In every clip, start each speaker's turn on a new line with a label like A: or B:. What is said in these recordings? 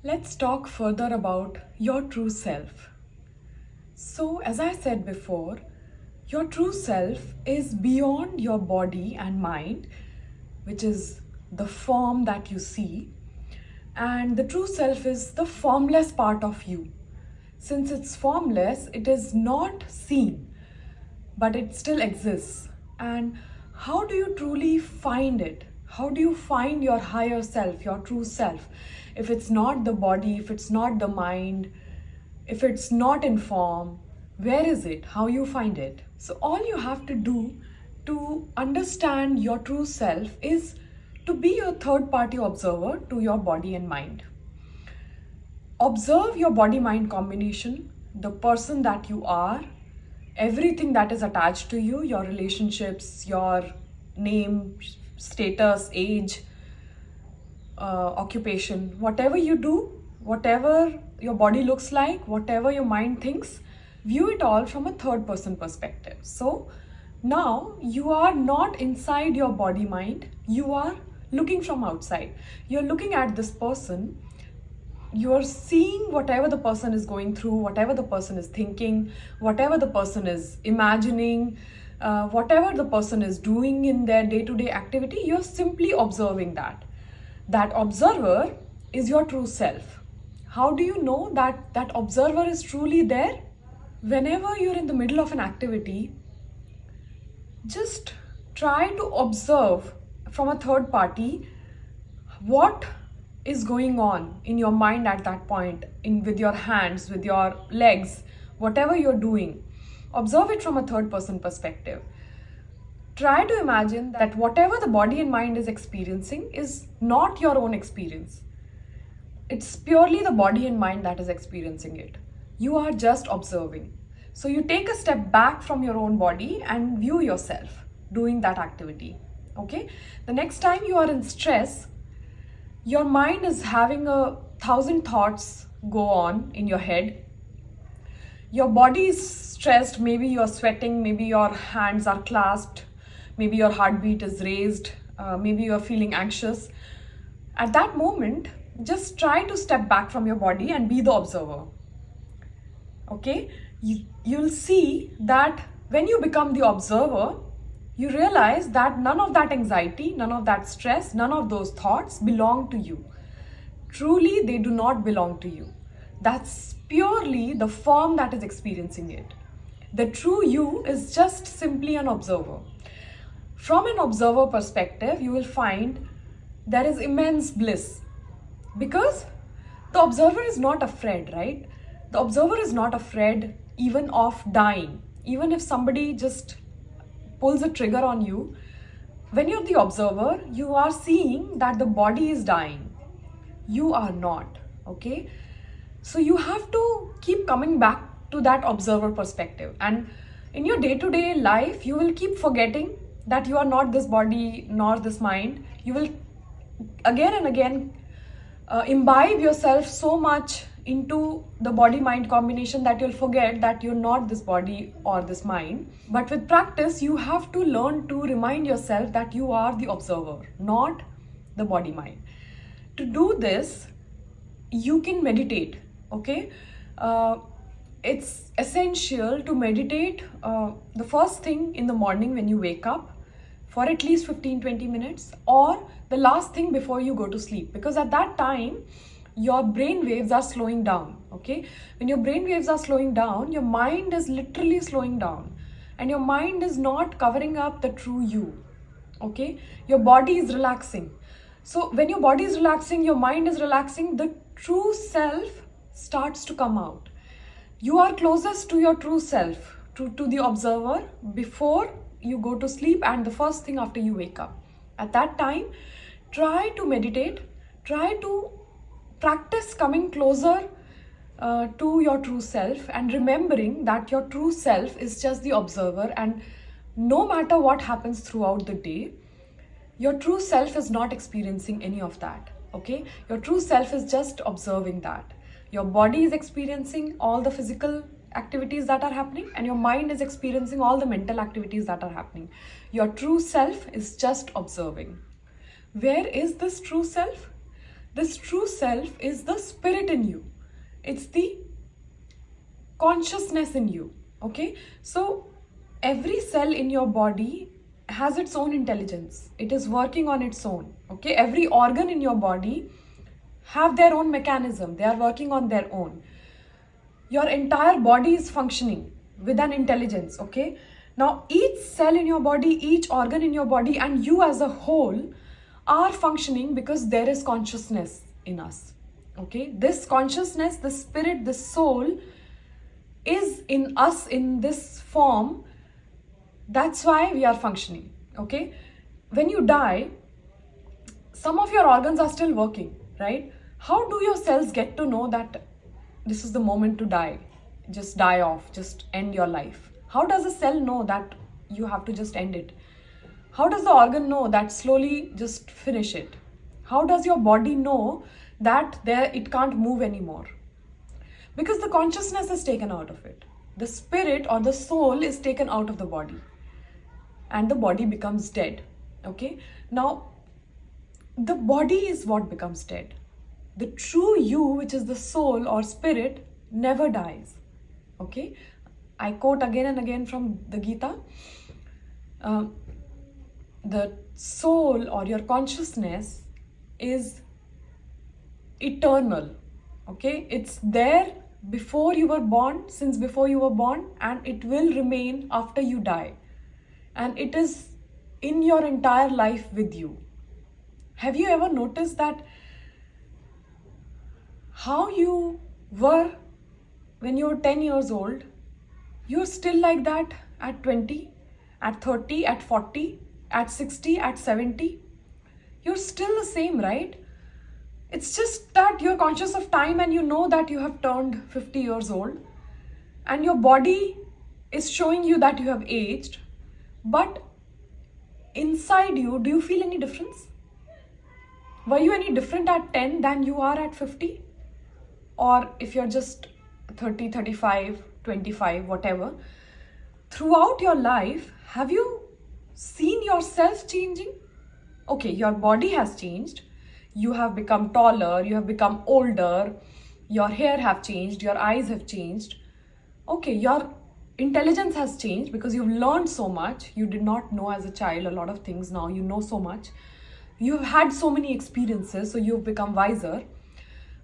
A: Let's talk further about your true self. So, as I said before, your true self is beyond your body and mind, which is the form that you see, and the true self is the formless part of you. Since it's formless, it is not seen, but it still exists. And how do you truly find it? How do you find your higher self, your true self? If it's not the body, if it's not the mind, if it's not in form, where is it? How you find it? So all you have to do to understand your true self is to be a third party observer to your body and mind. Observe your body mind combination, the person that you are, everything that is attached to you, your relationships, your name, status, age, occupation, whatever you do, whatever your body looks like, whatever your mind thinks, view it all from a third person perspective. So now you are not inside your body mind, you are looking from outside. You're looking at this person, you're seeing whatever the person is going through, whatever the person is thinking, whatever the person is imagining, whatever the person is doing in their day-to-day activity, you're simply observing that. That observer is your true self. How do you know that that observer is truly there? Whenever you're in the middle of an activity, just try to observe from a third party what is going on in your mind at that point, with your hands, with your legs, whatever you're doing. Observe it from a third person perspective. Try to imagine that whatever the body and mind is experiencing is not your own experience. It's purely the body and mind that is experiencing it. You are just observing. So you take a step back from your own body and view yourself doing that activity. Okay? The next time you are in stress, your mind is having 1,000 thoughts go on in your head. Your body is stressed, maybe you're sweating, maybe your hands are clasped, maybe your heartbeat is raised, maybe you're feeling anxious. At that moment, just try to step back from your body and be the observer. Okay? You'll see that when you become the observer, you realize that none of that anxiety, none of that stress, none of those thoughts belong to you. Truly, they do not belong to you. That's purely the form that is experiencing it. The true you is just simply an observer. From an observer perspective, you will find there is immense bliss because the observer is not afraid, right? The observer is not afraid even of dying. Even if somebody just pulls a trigger on you, when you're the observer, you are seeing that the body is dying. You are not, okay? So you have to keep coming back to that observer perspective. And in your day-to-day life, you will keep forgetting that you are not this body nor this mind. You will again and again imbibe yourself so much into the body-mind combination that you'll forget that you're not this body or this mind. But with practice, you have to learn to remind yourself that you are the observer, not the body-mind. To do this, you can meditate, okay? It's essential to meditate the first thing in the morning when you wake up for at least 15-20 minutes, or the last thing before you go to sleep, because at that time, your brain waves are slowing down, okay? When your brain waves are slowing down, your mind is literally slowing down and your mind is not covering up the true you, okay? Your body is relaxing. So when your body is relaxing, your mind is relaxing, the true self starts to come out. You are closest to your true self, to the observer before you go to sleep and the first thing after you wake up. At that time, try to meditate, try to practice coming closer to your true self and remembering that your true self is just the observer, and no matter what happens throughout the day, your true self is not experiencing any of that, okay? Your true self is just observing that. Your body is experiencing all the physical activities that are happening and your mind is experiencing all the mental activities that are happening. Your true self is just observing. Where is this true self? This true self is the spirit in you. It's the consciousness in you. Okay, so every cell in your body has its own intelligence. It is working on its own. Okay, every organ in your body have their own mechanism. They are working on their own. Your entire body is functioning with an intelligence. Okay, now each cell in your body, each organ in your body, and you as a whole are functioning because there is consciousness in us. Okay, this consciousness, the spirit, the soul is in us in this form. That's why we are functioning. Okay, when you die, some of your organs are still working, right? How do your cells get to know that this is the moment to die? Just die off, just end your life. How does a cell know that you have to just end it? How does the organ know that slowly just finish it? How does your body know that it can't move anymore? Because the consciousness is taken out of it. The spirit or the soul is taken out of the body and the body becomes dead. Okay, now the body is what becomes dead. The true you, which is the soul or spirit, never dies. Okay, I quote again and again from the Gita. The soul or your consciousness is eternal. Okay, it's there before you were born, since before you were born, and it will remain after you die. And it is in your entire life with you. Have you ever noticed that how you were when you were 10 years old, you're still like that at 20, at 30, at 40, at 60, at 70? You're still the same, right? It's just that you're conscious of time and you know that you have turned 50 years old and your body is showing you that you have aged. But inside you, do you feel any difference? Were you any different at 10 than you are at 50? Or if you're just 30, 35, 25, whatever. Throughout your life, have you seen yourself changing? Okay, your body has changed. You have become taller, you have become older, your hair have changed, your eyes have changed. Okay, your intelligence has changed because you've learned so much. You did not know as a child a lot of things. Now you know so much. You've had so many experiences, so you've become wiser.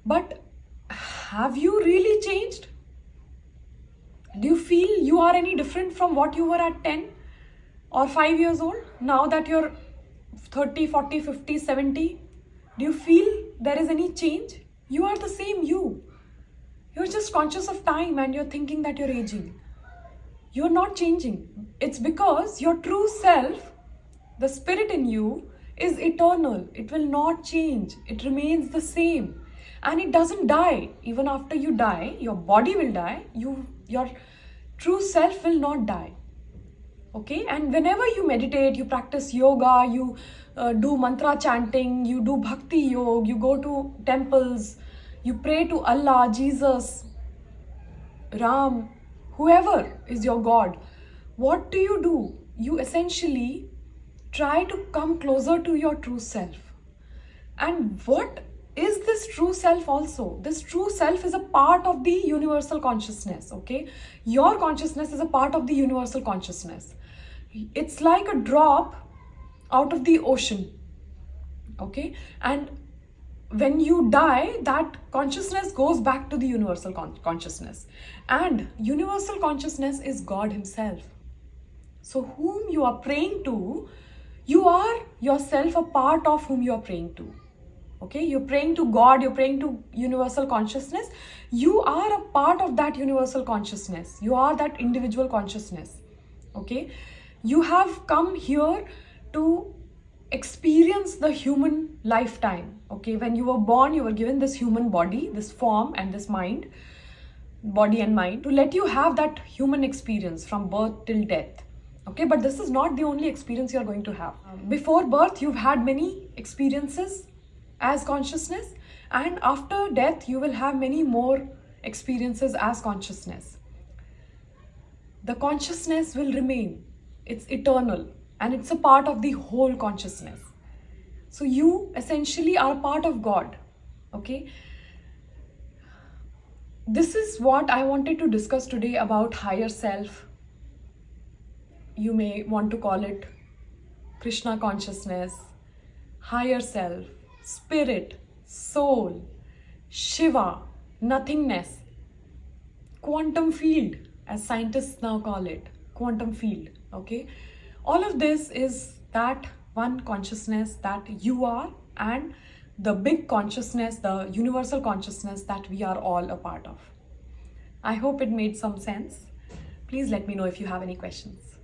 A: But have you really changed? Do you feel you are any different from what you were at 10 or 5 years old? Now that you're 30, 40, 50, 70, do you feel there is any change? You are the same you. You're just conscious of time and you're thinking that you're aging. You're not changing. It's because your true self, the spirit in you, is eternal. It will not change. It remains the same. And it doesn't die. Even after you die, your body will die. Your true self will not die. Okay? And whenever you meditate, you practice yoga, you do mantra chanting, you do bhakti yoga, you go to temples, you pray to Allah, Jesus, Ram, whoever is your God. What do? You essentially try to come closer to your true self. And what is this true self also? This true self is a part of the universal consciousness, okay? Your consciousness is a part of the universal consciousness. It's like a drop out of the ocean, okay? And when you die, that consciousness goes back to the universal consciousness. And universal consciousness is God himself. So whom you are praying to, you are yourself a part of whom you are praying to. Okay, you're praying to God, you're praying to universal consciousness. You are a part of that universal consciousness. You are that individual consciousness. Okay, you have come here to experience the human lifetime. Okay, when you were born, you were given this human body, this form and this mind, body and mind, to let you have that human experience from birth till death. Okay, but this is not the only experience you're going to have. Before birth, you've had many experiences as consciousness, and after death, you will have many more experiences as consciousness. The consciousness will remain. It's eternal and it's a part of the whole consciousness. So you essentially are part of God. Okay, this is what I wanted to discuss today about higher self. You may want to call it Krishna consciousness, higher self, spirit, soul, Shiva, nothingness, quantum field, as scientists now call it, quantum field. Okay, all of this is that one consciousness that you are, and the big consciousness, the universal consciousness that we are all a part of. I hope it made some sense. Please let me know if you have any questions.